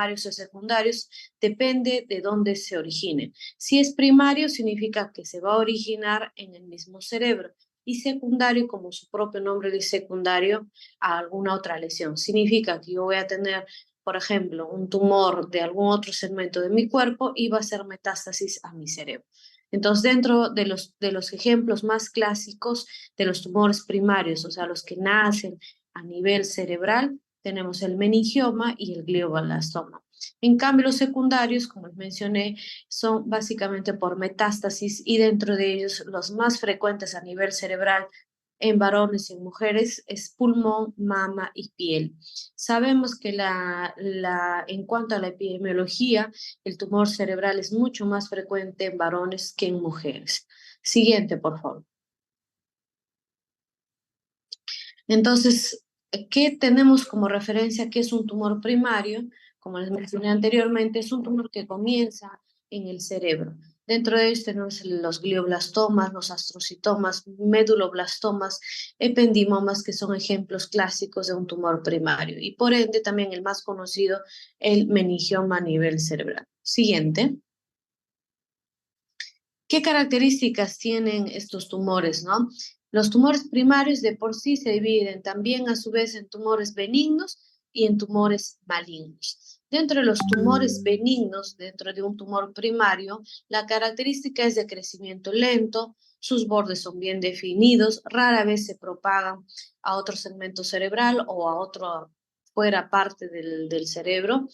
primarios o secundarios, depende de dónde se origine. Si es primario, significa que se va a originar en el mismo cerebro. Y secundario, como su propio nombre dice secundario, a alguna otra lesión. Significa que yo voy a tener, por ejemplo, un tumor de algún otro segmento de mi cuerpo y va a hacer metástasis a mi cerebro. Entonces, dentro de los ejemplos más clásicos de los tumores primarios, o sea, los que nacen a nivel cerebral, tenemos el meningioma y el glioblastoma. En cambio, los secundarios, como les mencioné, son básicamente por metástasis y dentro de ellos los más frecuentes a nivel cerebral en varones y en mujeres es pulmón, mama y piel. Sabemos que en cuanto a la epidemiología, el tumor cerebral es mucho más frecuente en varones que en mujeres. Siguiente, por favor. Entonces, ¿qué tenemos como referencia? ¿Qué es un tumor primario? Como les mencioné anteriormente, es un tumor que comienza en el cerebro. Dentro de ellos tenemos los glioblastomas, los astrocitomas, meduloblastomas, ependimomas, que son ejemplos clásicos de un tumor primario. Y por ende, también el más conocido, el meningioma a nivel cerebral. Siguiente. ¿Qué características tienen estos tumores, no? Los tumores primarios de por sí se dividen también a su vez en tumores benignos y en tumores malignos. Dentro de los tumores benignos, dentro de un tumor primario, la característica es de crecimiento lento, sus bordes son bien definidos, rara vez se propagan a otro segmento cerebral o a otro fuera parte del cerebro.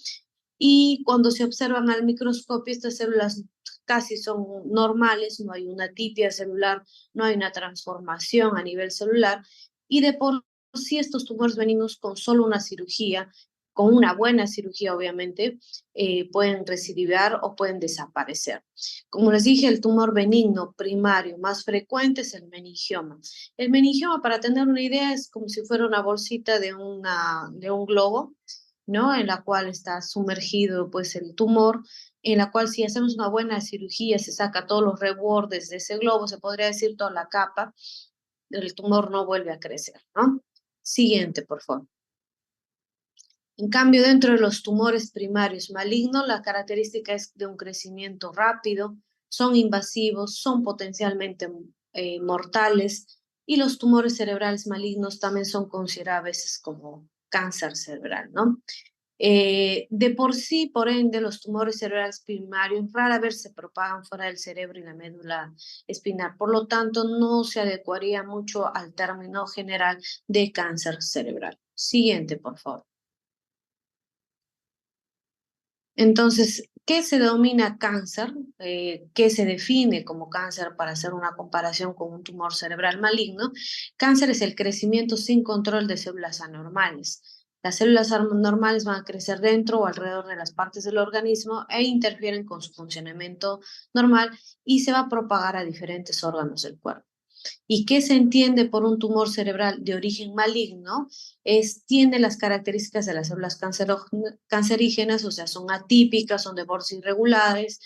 Y cuando se observan al microscopio, estas células casi son normales, no hay una atipia celular, no hay una transformación a nivel celular, y de por sí estos tumores benignos con solo una cirugía, con una buena cirugía obviamente, pueden recidivar o pueden desaparecer. Como les dije, el tumor benigno primario más frecuente es el meningioma. El meningioma, para tener una idea, es como si fuera una bolsita de un globo, ¿no? En la cual está sumergido pues el tumor, en la cual si hacemos una buena cirugía se saca todos los rebordes de ese globo, se podría decir toda la capa, el tumor no vuelve a crecer, ¿no? Siguiente, por favor. En cambio, dentro de los tumores primarios malignos, la característica es de un crecimiento rápido, son invasivos, son potencialmente mortales y los tumores cerebrales malignos también son considerados a veces como cáncer cerebral, ¿no? De por sí, por ende, los tumores cerebrales primarios rara vez se propagan fuera del cerebro y la médula espinal. Por lo tanto, no se adecuaría mucho al término general de cáncer cerebral. Siguiente, por favor. Entonces, ¿qué se denomina cáncer? ¿Qué se define como cáncer para hacer una comparación con un tumor cerebral maligno? Cáncer es el crecimiento sin control de células anormales. Las células anormales van a crecer dentro o alrededor de las partes del organismo e interfieren con su funcionamiento normal y se va a propagar a diferentes órganos del cuerpo. ¿Y qué se entiende por un tumor cerebral de origen maligno? Tiene las características de las células cancerígenas, o sea, son atípicas, son de bordes irregulares,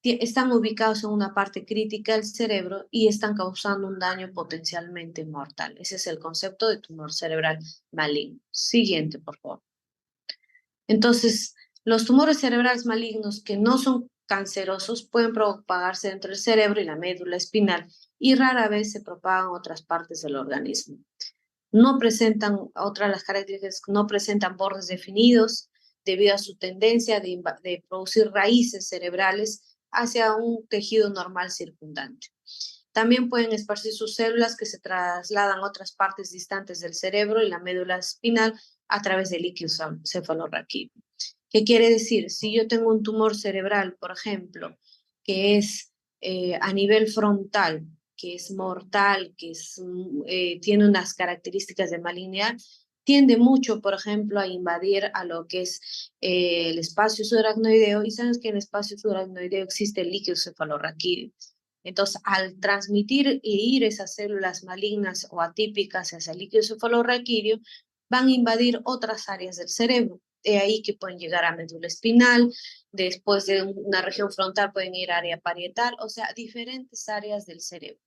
están ubicados en una parte crítica del cerebro y están causando un daño potencialmente mortal. Ese es el concepto de tumor cerebral maligno. Siguiente, por favor. Entonces, los tumores cerebrales malignos que no son cancerosos pueden propagarse dentro del cerebro y la médula espinal y rara vez se propagan a otras partes del organismo. No presentan, otra de las características, no presentan bordes definidos debido a su tendencia de producir raíces cerebrales hacia un tejido normal circundante. También pueden esparcir sus células que se trasladan a otras partes distantes del cerebro y la médula espinal a través del líquido cefalorraquídeo. ¿Qué quiere decir? Si yo tengo un tumor cerebral, por ejemplo, que es a nivel frontal, que es mortal, tiene unas características de malignidad, tiende mucho, por ejemplo, a invadir a lo que es el espacio subaracnoideo, y sabes que en el espacio subaracnoideo existe el líquido cefalorraquídeo. Entonces, al transmitir e ir esas células malignas o atípicas hacia el líquido cefalorraquídeo, van a invadir otras áreas del cerebro. De ahí que pueden llegar a médula espinal, después de una región frontal pueden ir a área parietal, o sea, diferentes áreas del cerebro,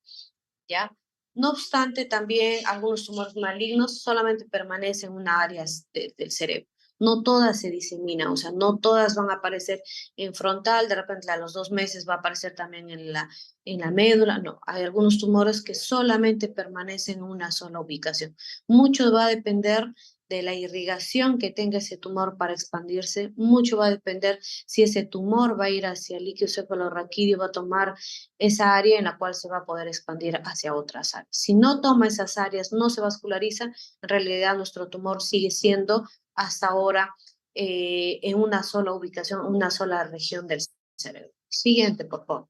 ¿ya? No obstante, también algunos tumores malignos solamente permanecen en una área del cerebro, no todas se diseminan, o sea, no todas van a aparecer en frontal, de repente a los 2 meses va a aparecer también en la médula, no, hay algunos tumores que solamente permanecen en una sola ubicación. Mucho va a depender de la irrigación que tenga ese tumor para expandirse, mucho va a depender si ese tumor va a ir hacia el líquido cefalorraquídeo, va a tomar esa área en la cual se va a poder expandir hacia otras áreas. Si no toma esas áreas, no se vasculariza, en realidad nuestro tumor sigue siendo hasta ahora en una sola ubicación, una sola región del cerebro. Siguiente, por favor.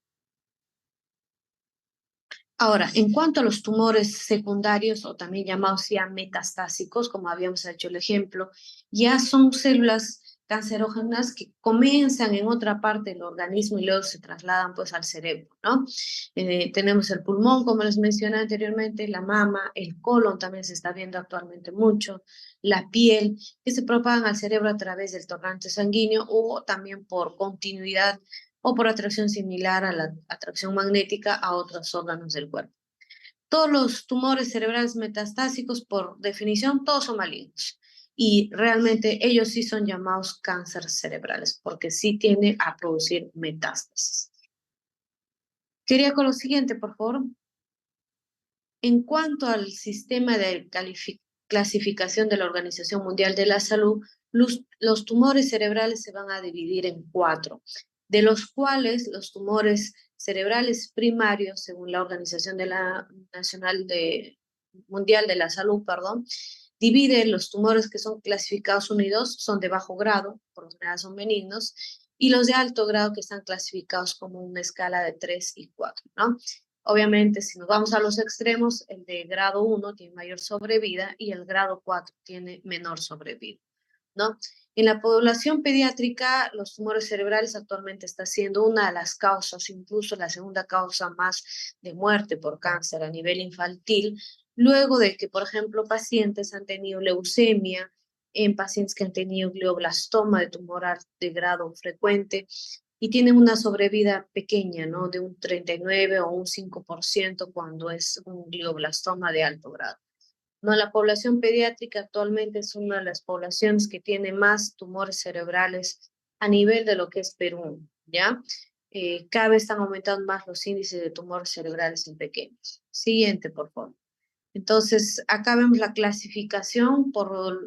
Ahora, en cuanto a los tumores secundarios o también llamados ya metastásicos, como habíamos hecho el ejemplo, ya son células cancerógenas que comienzan en otra parte del organismo y luego se trasladan pues al cerebro, ¿no? Tenemos el pulmón, como les mencioné anteriormente, la mama, el colon también se está viendo actualmente mucho, la piel, que se propagan al cerebro a través del torrente sanguíneo o también por continuidad o por atracción similar a la atracción magnética a otros órganos del cuerpo. Todos los tumores cerebrales metastásicos, por definición, todos son malignos. Y realmente ellos sí son llamados cánceres cerebrales, porque sí tienden a producir metástasis. Quería con lo siguiente, por favor. En cuanto al sistema de clasificación de la Organización Mundial de la Salud, los tumores cerebrales se van a dividir en 4, de los cuales los tumores cerebrales primarios, según la Organización Mundial de la Salud, perdón, divide los tumores que son clasificados 1 y 2, son de bajo grado, por lo general son benignos, y los de alto grado que están clasificados como una escala de 3 y 4, ¿no? Obviamente, si nos vamos a los extremos, el de grado 1 tiene mayor sobrevida y el grado 4 tiene menor sobrevida, ¿no? En la población pediátrica, los tumores cerebrales actualmente está siendo una de las causas, incluso la segunda causa más de muerte por cáncer a nivel infantil, luego de que, por ejemplo, pacientes han tenido leucemia, en pacientes que han tenido glioblastoma de tumoral de grado frecuente, y tienen una sobrevida pequeña, ¿no? De un 39 o un 5% cuando es un glioblastoma de alto grado. No, la población pediátrica actualmente es una de las poblaciones que tiene más tumores cerebrales a nivel de lo que es Perú, ¿ya? Cada vez están aumentando más los índices de tumores cerebrales en pequeños. Siguiente, por favor. Entonces, acá vemos la clasificación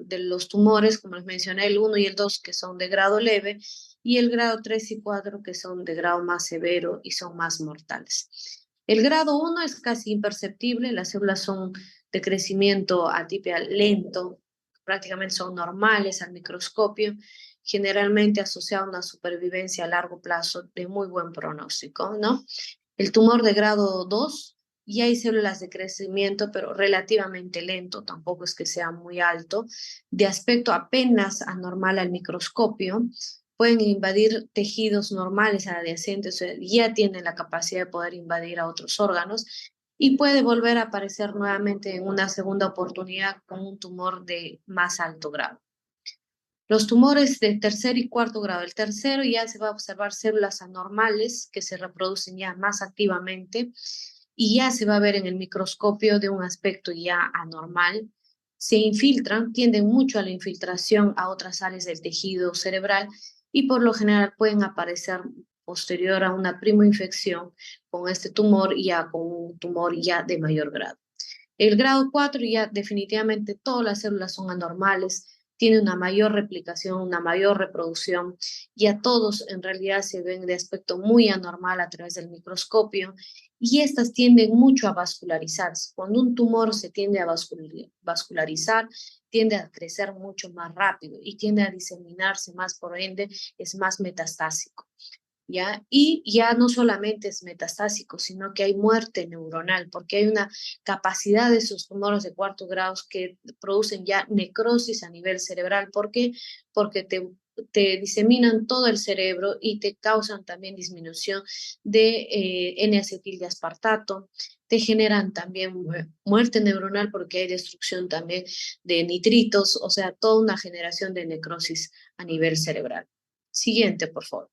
de los tumores, como les mencioné, el 1 y el 2 que son de grado leve, y el grado 3 y 4 que son de grado más severo y son más mortales. El grado 1 es casi imperceptible, las células son de crecimiento atipial lento, prácticamente son normales al microscopio, generalmente asociado a una supervivencia a largo plazo de muy buen pronóstico, ¿no? El tumor de grado 2 y hay células de crecimiento, pero relativamente lento, tampoco es que sea muy alto, de aspecto apenas anormal al microscopio, pueden invadir tejidos normales adyacentes, o sea, ya tienen la capacidad de poder invadir a otros órganos y puede volver a aparecer nuevamente en una segunda oportunidad con un tumor de más alto grado. Los tumores de tercer y cuarto grado. El tercero ya se va a observar células anormales que se reproducen ya más activamente y ya se va a ver en el microscopio de un aspecto ya anormal. Se infiltran, tienden mucho a la infiltración a otras áreas del tejido cerebral y por lo general pueden aparecer posterior a una primoinfección con este tumor y ya con un tumor ya de mayor grado. El grado 4 ya definitivamente todas las células son anormales, tiene una mayor replicación, una mayor reproducción y a todos en realidad se ven de aspecto muy anormal a través del microscopio y estas tienden mucho a vascularizarse. Cuando un tumor se tiende a vascularizar, tiende a crecer mucho más rápido y tiende a diseminarse más, por ende es más metastásico. ¿Ya? Y ya no solamente es metastásico, sino que hay muerte neuronal, porque hay una capacidad de esos tumores de cuarto grado que producen ya necrosis a nivel cerebral. ¿Por qué? Porque te diseminan todo el cerebro y te causan también disminución de N-acetil de aspartato, te generan también muerte neuronal porque hay destrucción también de nitritos, o sea, toda una generación de necrosis a nivel cerebral. Siguiente, por favor.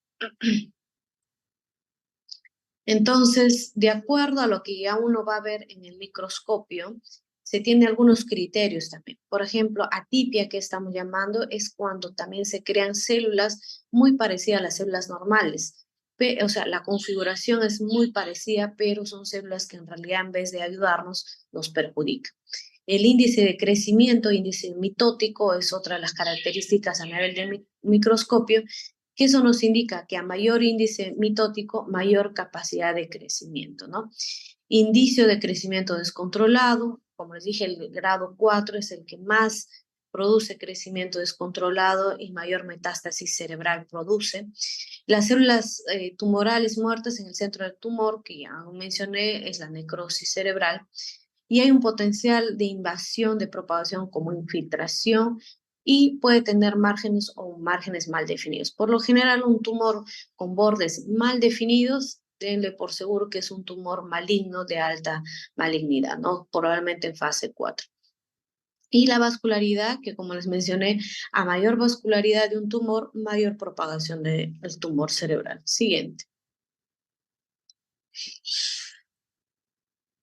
Entonces, de acuerdo a lo que ya uno va a ver en el microscopio, se tiene algunos criterios también. Por ejemplo, atipia, que estamos llamando, es cuando también se crean células muy parecidas a las células normales. O sea, la configuración es muy parecida, pero son células que en realidad en vez de ayudarnos, nos perjudican. El índice de crecimiento, índice mitótico, es otra de las características a nivel de microscopio, que eso nos indica que a mayor índice mitótico, mayor capacidad de crecimiento, ¿no? Indicio de crecimiento descontrolado, como les dije, el grado 4 es el que más produce crecimiento descontrolado y mayor metástasis cerebral produce. Las células tumorales muertas en el centro del tumor, que ya mencioné, es la necrosis cerebral, y hay un potencial de invasión, de propagación como infiltración, y puede tener márgenes o márgenes mal definidos. Por lo general, un tumor con bordes mal definidos, denle por seguro que es un tumor maligno de alta malignidad, ¿no? Probablemente en fase 4. Y la vascularidad, que como les mencioné, a mayor vascularidad de un tumor, mayor propagación del tumor cerebral. Siguiente.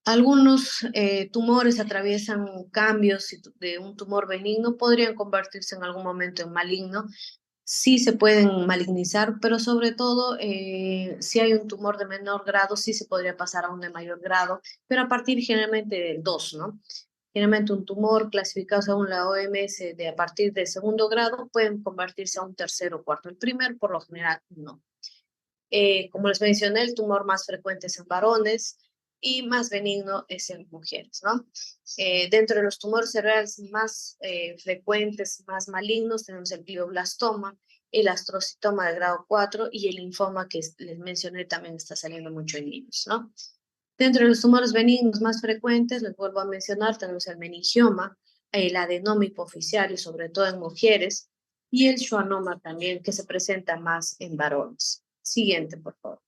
Algunos tumores atraviesan cambios de un tumor benigno, podrían convertirse en algún momento en maligno. Sí se pueden malignizar, pero sobre todo si hay un tumor de menor grado, sí se podría pasar a un de mayor grado, pero a partir generalmente del 2, ¿no? Generalmente un tumor clasificado según la OMS de a partir del segundo grado pueden convertirse a un tercero o cuarto. El primer, por lo general, no. Como les mencioné, el tumor más frecuente es en varones y más benigno es en mujeres, ¿no? Dentro de los tumores cerebrales más frecuentes, más malignos, tenemos el glioblastoma, el astrocitoma de grado 4 y el linfoma que les mencioné también está saliendo mucho en niños, ¿no? Dentro de los tumores benignos más frecuentes, les vuelvo a mencionar, tenemos el meningioma, el adenoma hipoficiario, sobre todo en mujeres, y el schwannoma también, que se presenta más en varones. Siguiente, por favor.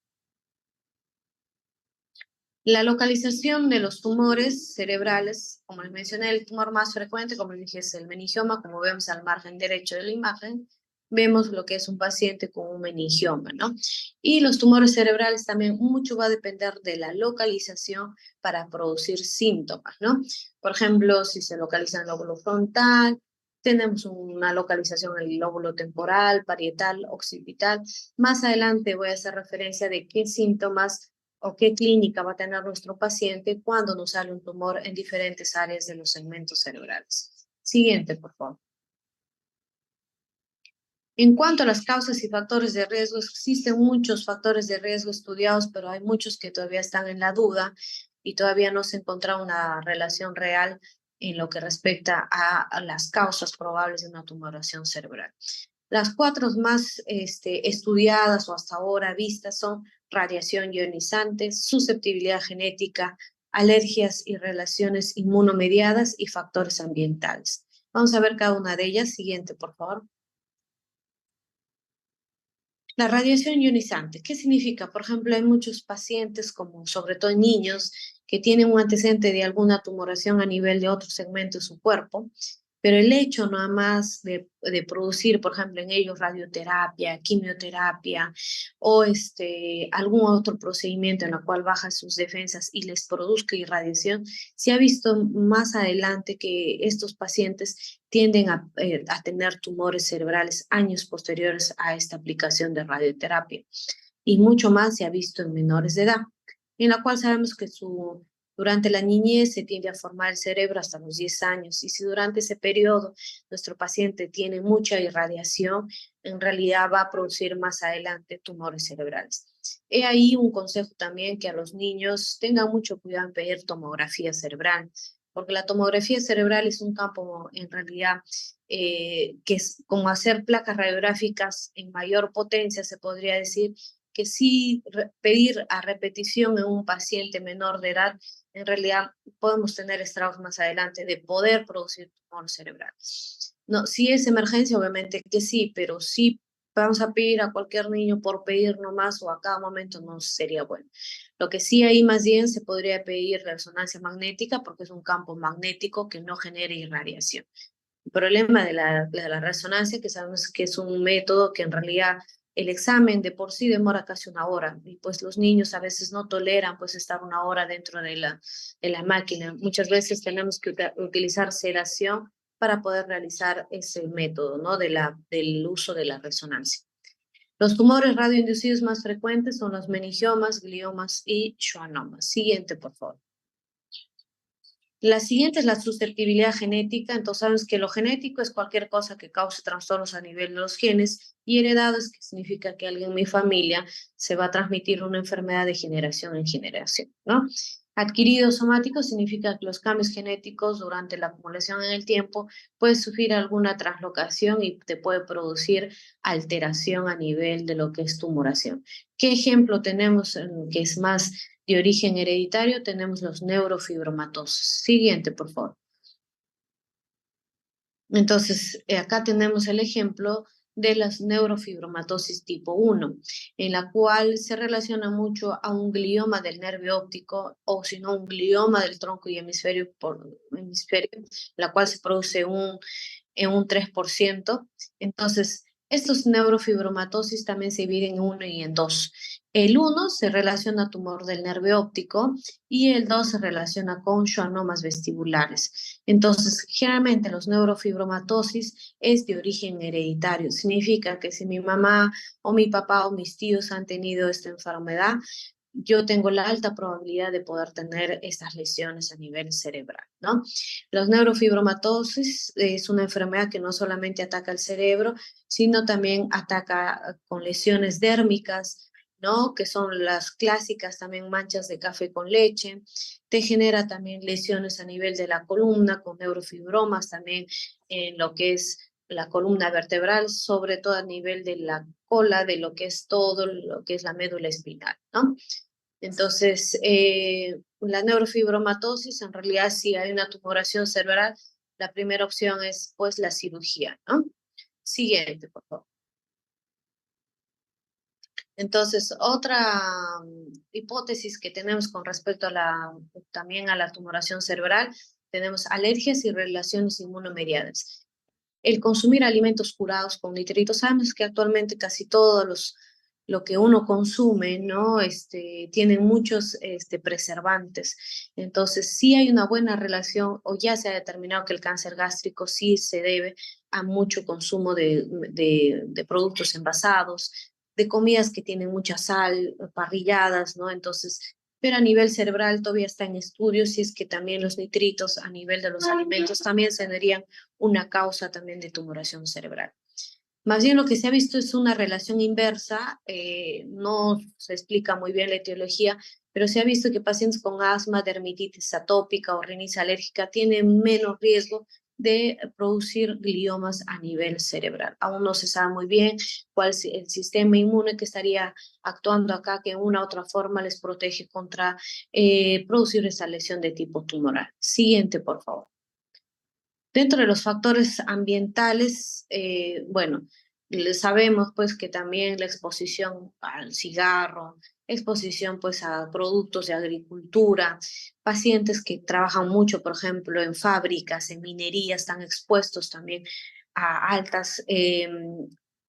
La localización de los tumores cerebrales, como les mencioné, el tumor más frecuente, como les dije, es el meningioma, como vemos al margen derecho de la imagen, vemos lo que es un paciente con un meningioma, ¿no? Y los tumores cerebrales también mucho va a depender de la localización para producir síntomas, ¿no? Por ejemplo, si se localiza en el lóbulo frontal, tenemos una localización en el lóbulo temporal, parietal, occipital. Más adelante voy a hacer referencia de qué síntomas o qué clínica va a tener nuestro paciente cuando nos sale un tumor en diferentes áreas de los segmentos cerebrales. Siguiente, por favor. En cuanto a las causas y factores de riesgo, existen muchos factores de riesgo estudiados, pero hay muchos que todavía están en la duda y todavía no se encuentra una relación real en lo que respecta a las causas probables de una tumoración cerebral. Las cuatro más estudiadas o hasta ahora vistas son radiación ionizante, susceptibilidad genética, alergias y relaciones inmunomediadas y factores ambientales. Vamos a ver cada una de ellas. Siguiente, por favor. La radiación ionizante, ¿qué significa? Por ejemplo, hay muchos pacientes, como sobre todo niños, que tienen un antecedente de alguna tumoración a nivel de otro segmento de su cuerpo, pero el hecho nada más de producir, por ejemplo, en ellos radioterapia, quimioterapia o algún otro procedimiento en el cual baja sus defensas y les produzca irradiación, se ha visto más adelante que estos pacientes tienden a tener tumores cerebrales años posteriores a esta aplicación de radioterapia. Y mucho más se ha visto en menores de edad, en la cual sabemos que durante la niñez se tiende a formar el cerebro hasta los 10 años, y si durante ese periodo nuestro paciente tiene mucha irradiación, en realidad va a producir más adelante tumores cerebrales. He ahí un consejo también, que a los niños tengan mucho cuidado en pedir tomografía cerebral, porque la tomografía cerebral es un campo en realidad que es como hacer placas radiográficas en mayor potencia, se podría decir, que sí pedir a repetición en un paciente menor de edad, en realidad podemos tener estragos más adelante de poder producir tumor cerebral. No, si es emergencia, obviamente que sí, pero sí vamos a pedir a cualquier niño por pedir nomás o a cada momento no sería bueno. Lo que sí ahí más bien se podría pedir resonancia magnética, porque es un campo magnético que no genera irradiación. El problema de la resonancia, que sabemos que es un método que en realidad El examen de por sí demora casi una hora y pues los niños a veces no toleran pues estar una hora dentro de la máquina. Muchas veces tenemos que utilizar sedación para poder realizar ese método, ¿no? Del uso de la resonancia. Los tumores radioinducidos más frecuentes son los meningiomas, gliomas y schwannomas. Siguiente, por favor. La siguiente es la susceptibilidad genética. Entonces sabemos que lo genético es cualquier cosa que cause trastornos a nivel de los genes y heredado es que significa que alguien en mi familia se va a transmitir una enfermedad de generación en generación, ¿no? Adquirido somático significa que los cambios genéticos durante la acumulación en el tiempo pueden sufrir alguna translocación y te puede producir alteración a nivel de lo que es tumoración. ¿Qué ejemplo tenemos que es más de origen hereditario? Tenemos los neurofibromatosis. Siguiente, por favor. Entonces, acá tenemos el ejemplo de las neurofibromatosis tipo 1, en la cual se relaciona mucho a un glioma del nervio óptico o si no un glioma del tronco y hemisferio, la cual se produce en un 3%. Entonces, estos neurofibromatosis también se dividen en uno y en dos. El uno se relaciona a tumor del nervio óptico y el 2 se relaciona con schwannomas vestibulares. Entonces, generalmente los neurofibromatosis es de origen hereditario. Significa que si mi mamá o mi papá o mis tíos han tenido esta enfermedad, yo tengo la alta probabilidad de poder tener estas lesiones a nivel cerebral, ¿no? Los neurofibromatosis es una enfermedad que no solamente ataca el cerebro, sino también ataca con lesiones dérmicas, ¿no? Que son las clásicas también manchas de café con leche. Te genera también lesiones a nivel de la columna con neurofibromas también en lo que es la columna vertebral, sobre todo a nivel de la cola, de lo que es todo lo que es la médula espinal, ¿no? Entonces, la neurofibromatosis, en realidad, si hay una tumoración cerebral, la primera opción es, pues, la cirugía, ¿no? Siguiente, por favor. Entonces, otra hipótesis que tenemos con respecto a también a la tumoración cerebral, tenemos alergias y relaciones inmunomediadas. El consumir alimentos curados con nitritos, sabemos que actualmente casi todos lo que uno consume, ¿no? Tienen muchos preservantes. Entonces, sí hay una buena relación, o ya se ha determinado que el cáncer gástrico sí se debe a mucho consumo de productos envasados, de comidas que tienen mucha sal, parrilladas, ¿no? Entonces, pero a nivel cerebral todavía está en estudio si es que también los nitritos a nivel de los alimentos también serían una causa también de tumoración cerebral. Más bien lo que se ha visto es una relación inversa, no se explica muy bien la etiología, pero se ha visto que pacientes con asma, dermatitis atópica o rinitis alérgica tienen menos riesgo de producir gliomas a nivel cerebral. Aún no se sabe muy bien cuál es el sistema inmune que estaría actuando acá, que en una u otra forma les protege contra producir esa lesión de tipo tumoral. Siguiente, por favor. Dentro de los factores ambientales, bueno, sabemos pues que también la exposición al cigarro, exposición pues a productos de agricultura, pacientes que trabajan mucho, por ejemplo, en fábricas, en minerías, están expuestos también a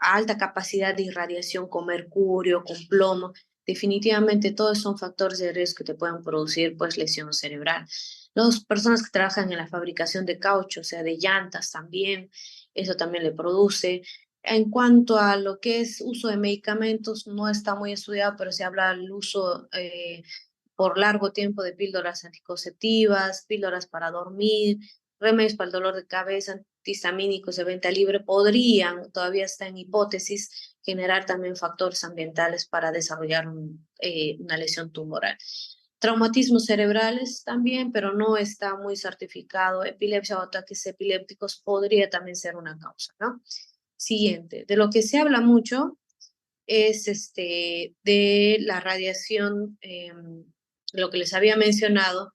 a alta capacidad de irradiación con mercurio, con plomo. Definitivamente todos son factores de riesgo que te pueden producir pues lesión cerebral. Las personas que trabajan en la fabricación de caucho, o sea, de llantas también, eso también le produce. En cuanto a lo que es uso de medicamentos, no está muy estudiado, pero se habla del uso por largo tiempo de píldoras anticonceptivas, píldoras para dormir, remedios para el dolor de cabeza, antihistamínicos de venta libre, podrían, todavía está en hipótesis, generar también factores ambientales para desarrollar una lesión tumoral. Traumatismos cerebrales también, pero no está muy certificado. Epilepsia o ataques epilépticos podría también ser una causa, ¿no? Siguiente, de lo que se habla mucho es de la radiación, lo que les había mencionado,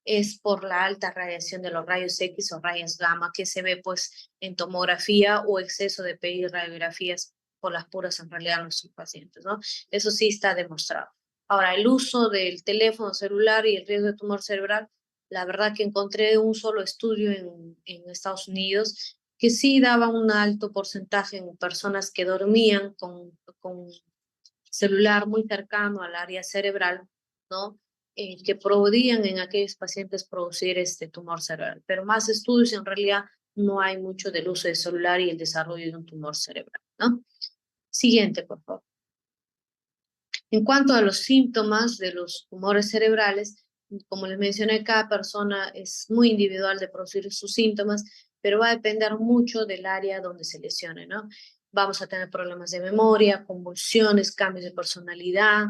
es por la alta radiación de los rayos X o rayos gamma que se ve pues en tomografía o exceso de pedir radiografías por las puras en realidad en nuestros pacientes, ¿no? Eso sí está demostrado. Ahora, el uso del teléfono celular y el riesgo de tumor cerebral, la verdad que encontré un solo estudio en Estados Unidos que sí daba un alto porcentaje en personas que dormían con celular muy cercano al área cerebral, ¿no? Que podían en aquellos pacientes producir este tumor cerebral. Pero más estudios en realidad no hay mucho del uso del celular y el desarrollo de un tumor cerebral, ¿no? Siguiente, por favor. En cuanto a los síntomas de los tumores cerebrales, como les mencioné, cada persona es muy individual de producir sus síntomas, pero va a depender mucho del área donde se lesione, ¿no? Vamos a tener problemas de memoria, convulsiones, cambios de personalidad.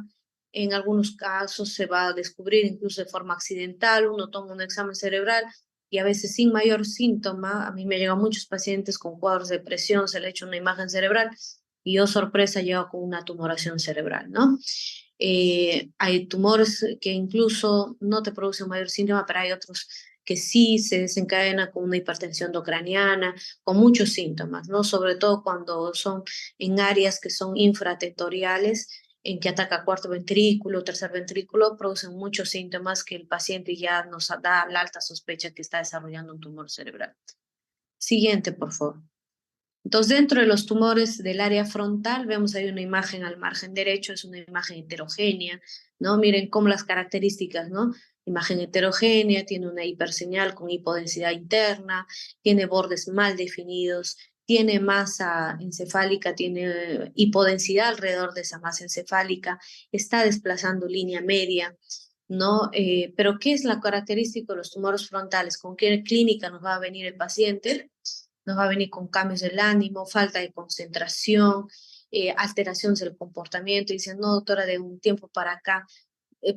En algunos casos se va a descubrir incluso de forma accidental. Uno toma un examen cerebral y a veces sin mayor síntoma. A mí me llegan muchos pacientes con cuadros de depresión, se le ha hecho una imagen cerebral y yo, sorpresa, llego con una tumoración cerebral, ¿no? Hay tumores que incluso no te producen mayor síntoma, pero hay otros que sí se desencadena con una hipertensión endocraniana, con muchos síntomas, ¿no? Sobre todo cuando son en áreas que son infratentoriales, en que ataca cuarto ventrículo, tercer ventrículo, producen muchos síntomas que el paciente ya nos da la alta sospecha que está desarrollando un tumor cerebral. Siguiente, por favor. Entonces, dentro de los tumores del área frontal, vemos ahí una imagen al margen derecho, es una imagen heterogénea, ¿no? Miren cómo las características, ¿no? Imagen heterogénea, tiene una hiperseñal con hipodensidad interna, tiene bordes mal definidos, tiene masa encefálica, tiene hipodensidad alrededor de esa masa encefálica, está desplazando línea media, ¿no? Pero ¿qué es la característica de los tumores frontales? ¿Con qué clínica nos va a venir el paciente? Nos va a venir con cambios del ánimo, falta de concentración, alteraciones del comportamiento. Y dicen, no, doctora, de un tiempo para acá,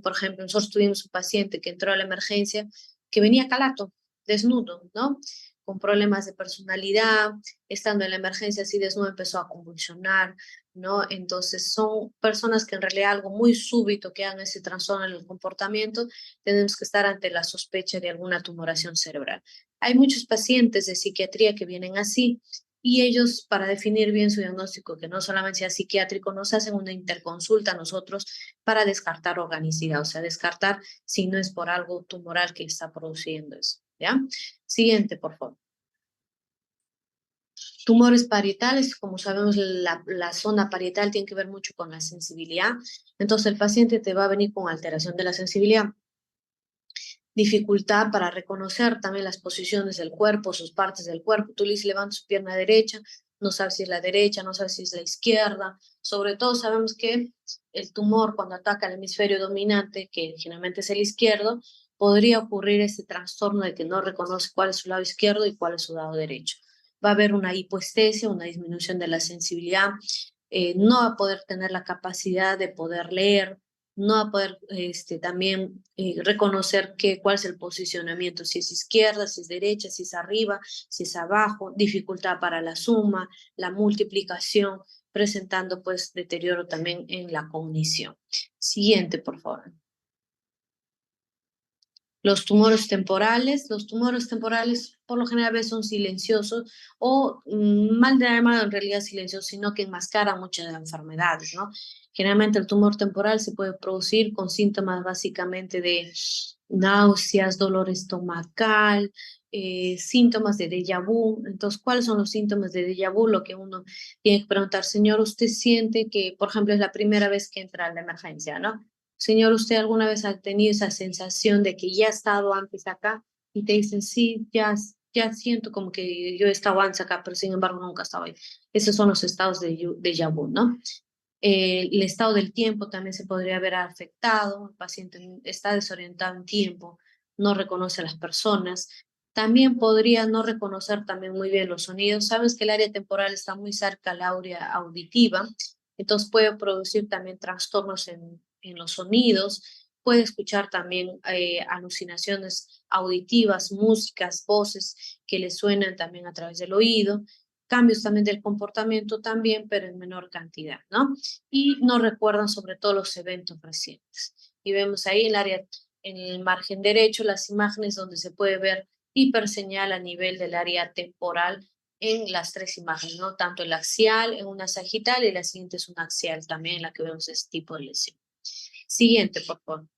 por ejemplo, nosotros tuvimos un paciente que entró a la emergencia que venía calato, desnudo, ¿no? Con problemas de personalidad, estando en la emergencia así desnudo empezó a convulsionar, ¿no? Entonces son personas que en realidad algo muy súbito que hagan ese trastorno en el comportamiento, tenemos que estar ante la sospecha de alguna tumoración cerebral. Hay muchos pacientes de psiquiatría que vienen así y ellos, para definir bien su diagnóstico, que no solamente sea psiquiátrico, nos hacen una interconsulta a nosotros para descartar organicidad, o sea, descartar si no es por algo tumoral que está produciendo eso, ¿ya? Siguiente, por favor. Tumores parietales, como sabemos, la zona parietal tiene que ver mucho con la sensibilidad, entonces el paciente te va a venir con alteración de la sensibilidad, dificultad para reconocer también las posiciones del cuerpo, sus partes del cuerpo. Tú le dices, levanta su pierna derecha, no sabes si es la derecha, no sabes si es la izquierda. Sobre todo sabemos que el tumor cuando ataca el hemisferio dominante, que generalmente es el izquierdo, podría ocurrir ese trastorno de que no reconoce cuál es su lado izquierdo y cuál es su lado derecho. Va a haber una hipoestesia, una disminución de la sensibilidad, no va a poder tener la capacidad de poder leer, no va a poder también reconocer cuál es el posicionamiento, si es izquierda, si es derecha, si es arriba, si es abajo, dificultad para la suma, la multiplicación, presentando pues deterioro también en la cognición. Siguiente, por favor. Los tumores temporales por lo general son silenciosos o mal llamado en realidad silenciosos, sino que enmascaran muchas enfermedades, ¿no? Generalmente el tumor temporal se puede producir con síntomas básicamente de náuseas, dolor estomacal, síntomas de déjà vu. Entonces, ¿cuáles son los síntomas de déjà vu? Lo que uno tiene que preguntar, señor, ¿usted siente que, por ejemplo, es la primera vez que entra a la emergencia, ¿no? Señor, ¿usted alguna vez ha tenido esa sensación de que ya ha estado antes acá? Y te dicen, sí, ya siento como que yo he estado antes acá, pero sin embargo nunca estaba ahí. Esos son los estados de déjà vu, ¿no? El estado del tiempo también se podría ver afectado. El paciente está desorientado en tiempo, no reconoce a las personas. También podría no reconocer también muy bien los sonidos. Sabes que el área temporal está muy cerca al área auditiva, entonces puede producir también trastornos en los sonidos, puede escuchar también alucinaciones auditivas, músicas, voces que le suenan también a través del oído, cambios también del comportamiento también, pero en menor cantidad, ¿no? Y no recuerdan sobre todo los eventos recientes. Y vemos ahí el área, en el margen derecho, las imágenes donde se puede ver hiperseñal a nivel del área temporal en las tres imágenes, ¿no? Tanto el axial en una sagital y la siguiente es una axial también en la que vemos este tipo de lesión. Siguiente, por favor.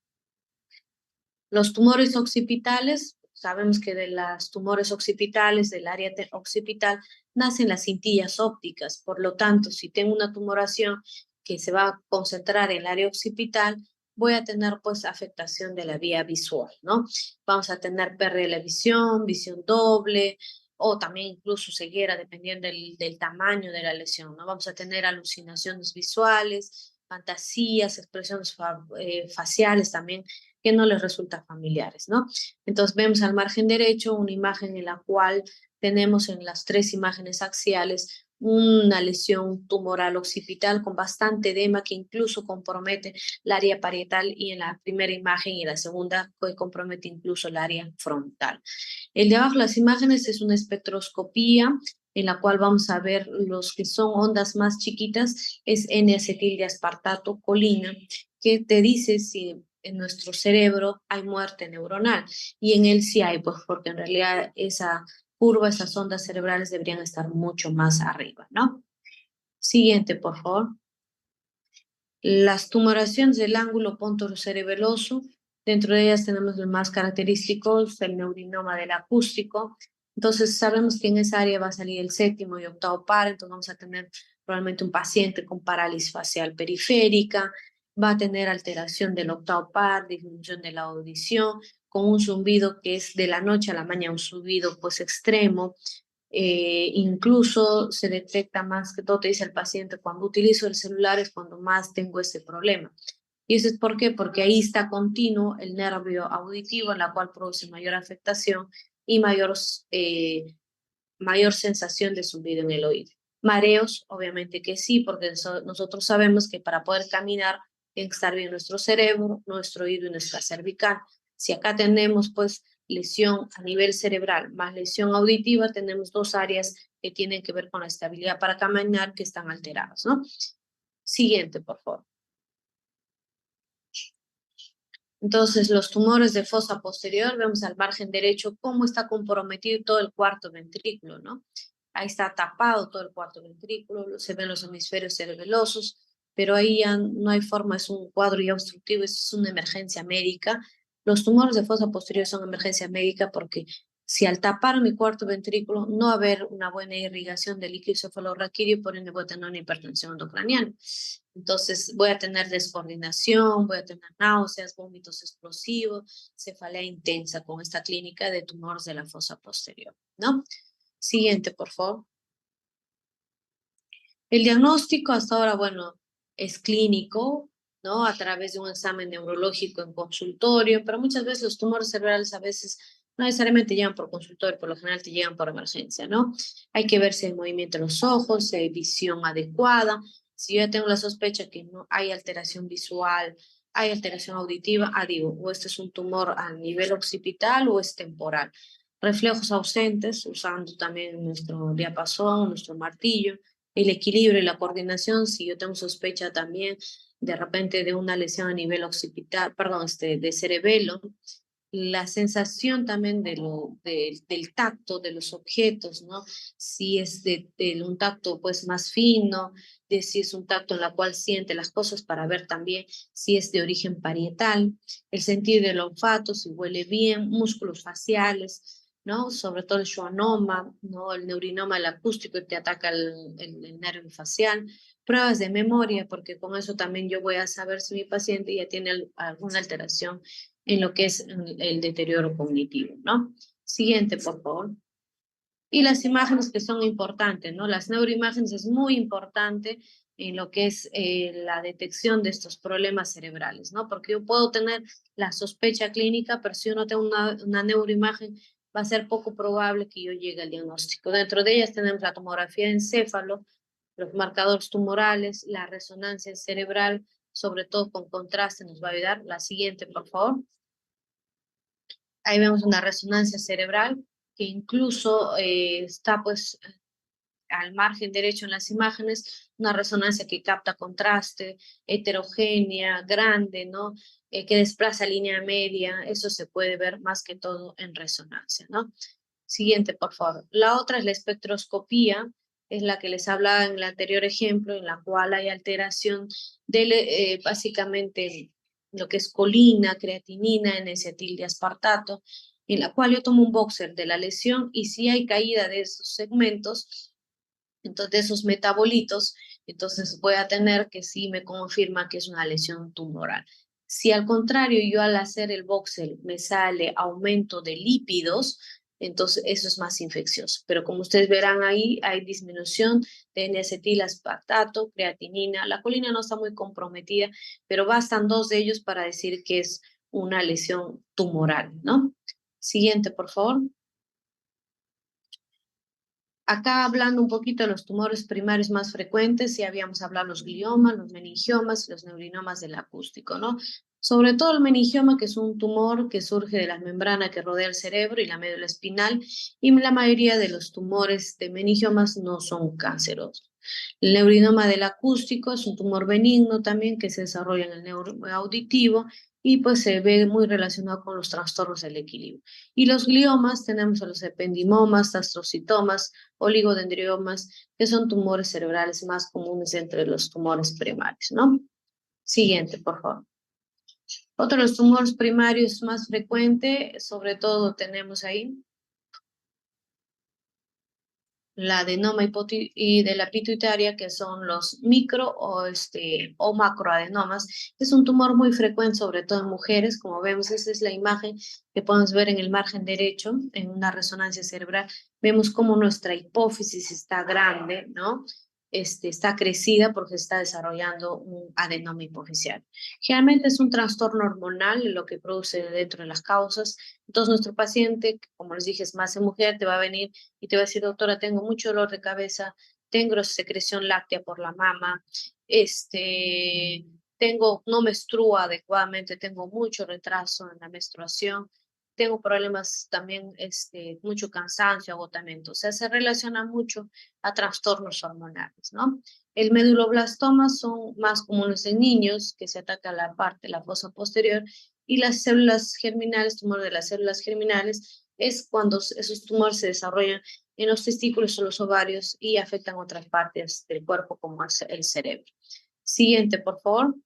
Los tumores occipitales sabemos que de los tumores occipitales, del área occipital, nacen las cintillas ópticas. Por lo tanto, si tengo una tumoración que se va a concentrar en el área occipital, voy a tener pues afectación de la vía visual, ¿no? Vamos a tener pérdida de la visión, visión doble, o también incluso ceguera, dependiendo del tamaño de la lesión, ¿no? Vamos a tener alucinaciones visuales, fantasías, expresiones faciales también que no les resultan familiares, ¿no? Entonces vemos al margen derecho una imagen en la cual tenemos en las tres imágenes axiales una lesión tumoral occipital con bastante edema que incluso compromete el área parietal, y en la primera imagen y la segunda compromete incluso el área frontal. El de abajo, las imágenes, es una espectroscopía en la cual vamos a ver los que son ondas más chiquitas, es N-acetil de aspartato, colina, que te dice si en nuestro cerebro hay muerte neuronal, y en él sí hay, pues porque en realidad esa curva, esas ondas cerebrales deberían estar mucho más arriba, ¿no? Siguiente, por favor. Las tumoraciones del ángulo pontocerebeloso, dentro de ellas tenemos los más característicos, el neurinoma del acústico. Entonces sabemos que en esa área va a salir el séptimo y octavo par, entonces vamos a tener probablemente un paciente con parálisis facial periférica, va a tener alteración del octavo par, disminución de la audición, con un zumbido que es de la noche a la mañana, un zumbido pues extremo. Incluso se detecta más que todo, te dice el paciente, cuando utilizo el celular es cuando más tengo ese problema. ¿Y eso es por qué? Porque ahí está continuo el nervio auditivo, en la cual produce mayor afectación y mayor sensación de zumbido en el oído. Mareos, obviamente que sí, porque nosotros sabemos que para poder caminar tiene que estar bien nuestro cerebro, nuestro oído y nuestra cervical. Si acá tenemos pues lesión a nivel cerebral más lesión auditiva, tenemos dos áreas que tienen que ver con la estabilidad para caminar que están alteradas, ¿no? Siguiente, por favor. Entonces, los tumores de fosa posterior, vemos al margen derecho cómo está comprometido todo el cuarto ventrículo, ¿no? Ahí está tapado todo el cuarto ventrículo, se ven los hemisferios cerebelosos, pero ahí ya no hay forma, es un cuadro ya obstructivo, es una emergencia médica. Los tumores de fosa posterior son emergencia médica porque si al tapar mi cuarto ventrículo no va a haber una buena irrigación del líquido cefalorraquídeo, por ende voy a tener una hipertensión endocraniana. Entonces voy a tener descoordinación, voy a tener náuseas, vómitos explosivos, cefalea intensa con esta clínica de tumores de la fosa posterior, ¿no? Siguiente, por favor. El diagnóstico hasta ahora, bueno, es clínico, ¿no? A través de un examen neurológico en consultorio, pero muchas veces los tumores cerebrales a veces no necesariamente llegan por consultorio, por lo general te llegan por emergencia, ¿no? Hay que ver si hay movimiento en los ojos, si hay visión adecuada. Si yo ya tengo la sospecha que no hay alteración visual, hay alteración auditiva, digo, o este es un tumor a nivel occipital o es temporal. Reflejos ausentes, usando también nuestro diapasón, nuestro martillo, el equilibrio y la coordinación, si yo tengo sospecha también de repente de una lesión a nivel occipital, perdón, de cerebelo, la sensación también del tacto de los objetos, ¿no? Si es de un tacto pues más fino, de si es un tacto en la cual siente las cosas para ver también si es de origen parietal, el sentir del olfato, si huele bien, músculos faciales, ¿no? Sobre todo el schwannoma, ¿no? El neurinoma, el acústico que te ataca el nervio facial, pruebas de memoria, porque con eso también yo voy a saber si mi paciente ya tiene alguna alteración en lo que es el deterioro cognitivo, ¿no? Siguiente, por favor. Y las imágenes que son importantes, ¿no? Las neuroimágenes es muy importante en lo que es la detección de estos problemas cerebrales, ¿no? Porque yo puedo tener la sospecha clínica, pero si yo no tengo una neuroimagen, va a ser poco probable que yo llegue al diagnóstico. Dentro de ellas tenemos la tomografía de encéfalo, los marcadores tumorales, la resonancia cerebral, sobre todo con contraste, nos va a ayudar. La siguiente, por favor. Ahí vemos una resonancia cerebral que incluso está pues al margen derecho en las imágenes, una resonancia que capta contraste, heterogénea, grande, ¿no? Que desplaza línea media, eso se puede ver más que todo en resonancia, ¿no? Siguiente, por favor. La otra es la espectroscopía, es la que les hablaba en el anterior ejemplo, en la cual hay alteración de básicamente lo que es colina, creatinina, N-acetil de aspartato. en la cual yo tomo un boxer de la lesión y si hay caída de esos segmentos, entonces de esos metabolitos, entonces voy a tener que sí me confirma que es una lesión tumoral. Si al contrario yo al hacer el boxer me sale aumento de lípidos, entonces eso es más infeccioso. Pero como ustedes verán ahí, hay disminución de N-acetil-aspartato, creatinina. La colina no está muy comprometida, pero bastan dos de ellos para decir que es una lesión tumoral, ¿no? Siguiente, por favor. Acá hablando un poquito de los tumores primarios más frecuentes, ya habíamos hablado los gliomas, los meningiomas y los neurinomas del acústico, ¿no? Sobre todo el meningioma, que es un tumor que surge de la membrana que rodea el cerebro y la médula espinal, y la mayoría de los tumores de meningiomas no son cancerosos. El neurinoma del acústico es un tumor benigno también que se desarrolla en el neuro auditivo y pues se ve muy relacionado con los trastornos del equilibrio. Y los gliomas tenemos a los ependimomas, astrocitomas, oligodendriomas, que son tumores cerebrales más comunes entre los tumores primarios, ¿no? Siguiente, por favor. Otro de los tumores primarios más frecuentes, sobre todo tenemos ahí la adenoma y de la pituitaria, que son los micro o macroadenomas. Es un tumor muy frecuente, sobre todo en mujeres. Como vemos, esa es la imagen que podemos ver en el margen derecho, en una resonancia cerebral. Vemos cómo nuestra hipófisis está grande, ¿no? Está crecida porque está desarrollando un adenoma hipofisial. Generalmente es un trastorno hormonal lo que produce dentro de las causas. Entonces, nuestro paciente, como les dije, es más en mujer, te va a venir y te va a decir, doctora, tengo mucho dolor de cabeza, tengo secreción láctea por la mama, no menstruo adecuadamente, tengo mucho retraso en la menstruación, tengo problemas también, mucho cansancio, agotamiento. O sea, se relaciona mucho a trastornos hormonales, ¿no? El meduloblastoma son más comunes en niños, que se ataca la parte de la fosa posterior, y las células germinales, tumor de las células germinales, es cuando esos tumores se desarrollan en los testículos o los ovarios y afectan otras partes del cuerpo como el cerebro. Siguiente, por favor.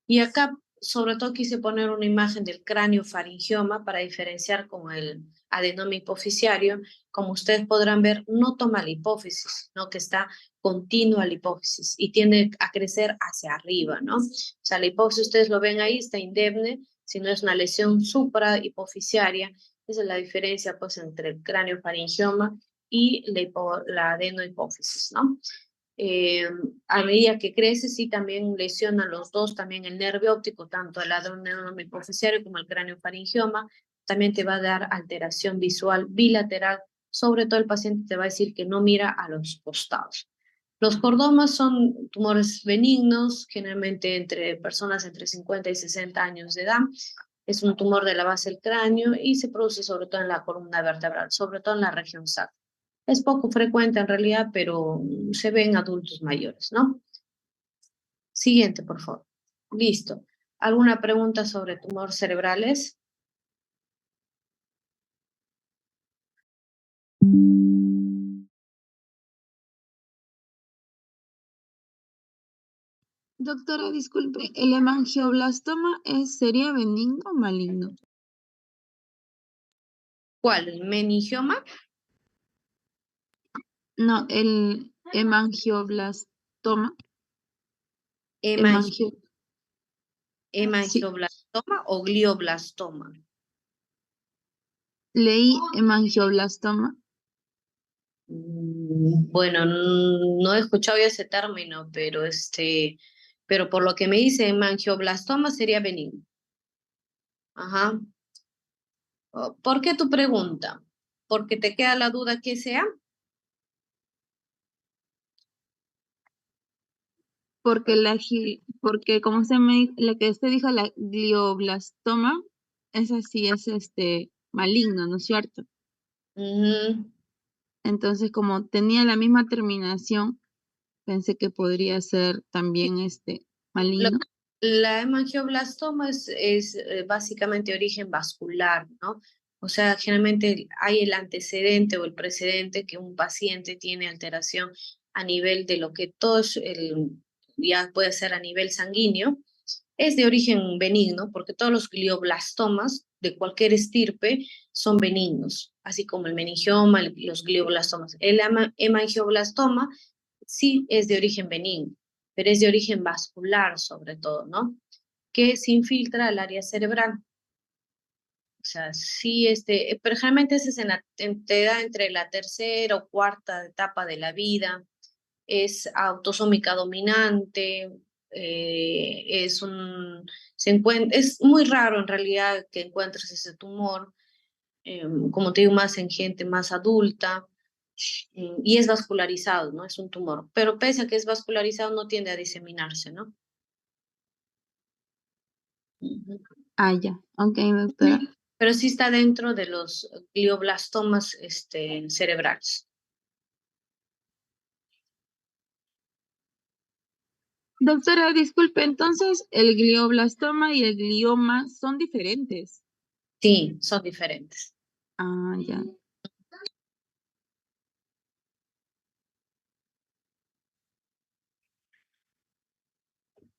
Y acá, sobre todo, quise poner una imagen del cráneo faringioma para diferenciar con el adenoma hipofisiario. Como ustedes podrán ver, no toma la hipófisis, ¿no? Que está continua la hipófisis y tiende a crecer hacia arriba, ¿no? O sea, la hipófisis, ustedes lo ven ahí, está indemne, si no es una lesión suprahipofisiaria. Esa es la diferencia, pues, entre el cráneo faringioma y la adenohipófisis, ¿no? Eh, a medida que crece, sí, también lesiona los dos, también el nervio óptico, tanto el adenoma hipofisiario como el cráneo faringioma. También te va a dar alteración visual bilateral. Sobre todo el paciente te va a decir que no mira a los costados. Los cordomas son tumores benignos, generalmente entre personas entre 50 y 60 años de edad. Es un tumor de la base del cráneo y se produce sobre todo en la columna vertebral, sobre todo en la región sacra. Es poco frecuente en realidad, pero se ve en adultos mayores, ¿no? Siguiente, por favor. Listo. ¿Alguna pregunta sobre tumores cerebrales? Doctora, disculpe, ¿el hemangioblastoma sería benigno o maligno? ¿Cuál? ¿El meningioma? No, el hemangioblastoma. Hemangi- Hemangio, sí, ¿Hemangioblastoma o glioblastoma? leí hemangioblastoma. Bueno, no he escuchado ya ese término, pero por lo que me dice, hemangioblastoma sería benigno. Ajá. ¿Por qué tu pregunta? ¿Porque te queda la duda que sea? Porque como la que usted dijo, la glioblastoma, esa sí es maligno, ¿no es cierto? Ujú. Entonces, como tenía la misma terminación, pensé que podría ser Sí, también lo- maligno. la hemangioblastoma es básicamente origen vascular, ¿no? O sea, generalmente hay el antecedente o el precedente que un paciente tiene alteración a nivel de lo que todo ya puede ser a nivel sanguíneo. Es de origen benigno porque todos los glioblastomas de cualquier estirpe son benignos, así como el meningioma, los glioblastomas. El hemangioblastoma sí es de origen benigno, pero es de origen vascular sobre todo, ¿no? Que se infiltra al área cerebral. O sea, sí, pero generalmente ese es te da entre la tercera o cuarta etapa de la vida, es autosómica dominante, es muy raro en realidad que encuentres ese tumor, como te digo, más en gente más adulta, y es vascularizado, ¿no? Es un tumor, pero pese a que es vascularizado no tiende a diseminarse, ¿no? Ujú. Ah, ya. Ok, doctora. Pero sí está dentro de los glioblastomas cerebrales. Doctora, disculpe, entonces el glioblastoma y el glioma son diferentes. Sí, son diferentes. Ah, ya.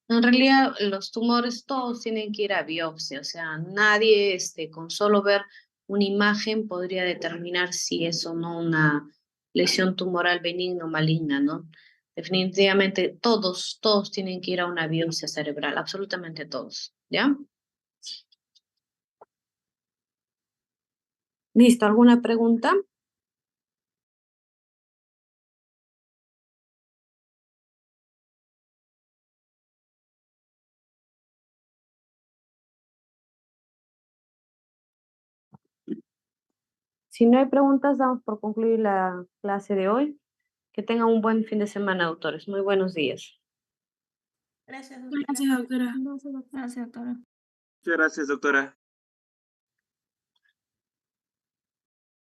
En realidad, los tumores todos tienen que ir a biopsia, o sea, nadie con solo ver una imagen podría determinar si es o no una lesión tumoral benigna o maligna, ¿no? Definitivamente todos tienen que ir a una biopsia cerebral, absolutamente todos, ¿ya? ¿Listo? ¿Alguna pregunta? Si no hay preguntas, damos por concluir la clase de hoy. Que tengan un buen fin de semana, doctores. Muy buenos días. Gracias, doctora. Gracias, doctora. Gracias, doctora. Muchas gracias, doctora.